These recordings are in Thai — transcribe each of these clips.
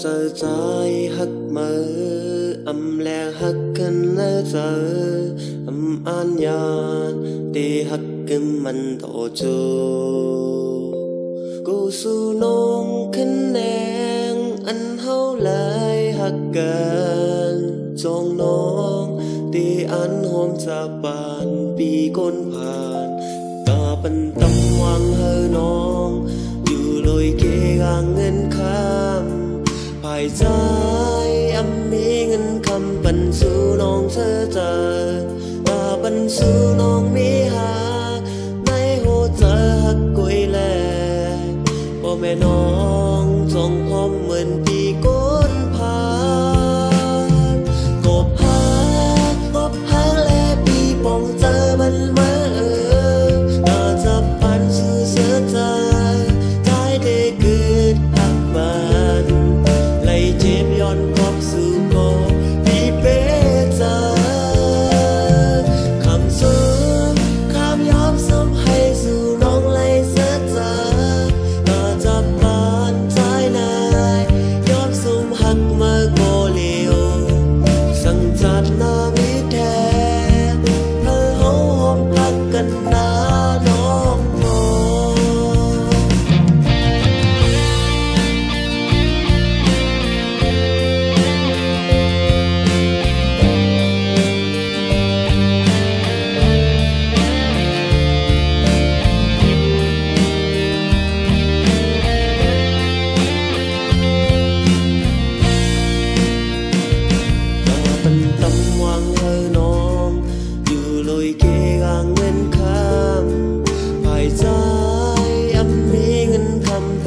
giờ trái hắc mơ lẹ hắc cần lẽ giờ an nhàn để hắc cần mình tổ chức cô su nông khinh neng ăn hao lại hắc cần trong nông để ăn hôm sa bàn bị cônผ่านta bận tâm hoang hơi nongอยู่ลอยเกกางเงินคำภายใจมีเงินคำบรรสู่น้องเธอเจอตาบรรสู่น้องมีหาในหัวใจหักกุยแลพ่อแม่น้องจงพร้อมเหมือนปีก้นพานกบหาและปีปองเจอมันมาตาจับปันสู่เสือใจใจได้เกิดหักบันไล่เจ็บย้อนกอบสู่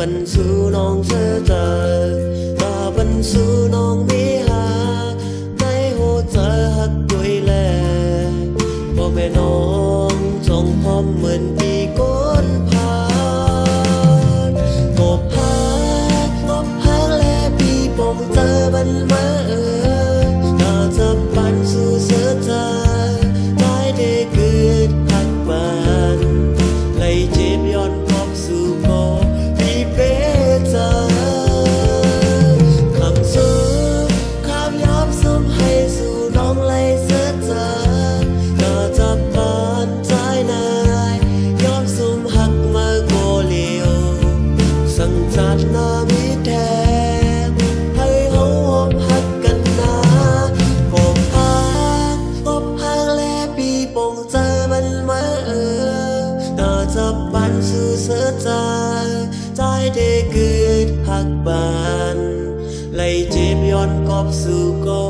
บรรสู่น้องเธอเจอตาบรรสู่น้องมีหาในหัวใจหักด้วยแลพ่อแม่น้องจงพร้อมเหมือนปีก้นพานกบหาและปีปองเจอบันมาตาจับปันสู่เสือใจได้เกิดหักบันไล่เจ็บย้อนกอบสู่กอสู่เสือใจใจได้เกิดหักบานไล่เจ็บย้อนกอบสู่กอ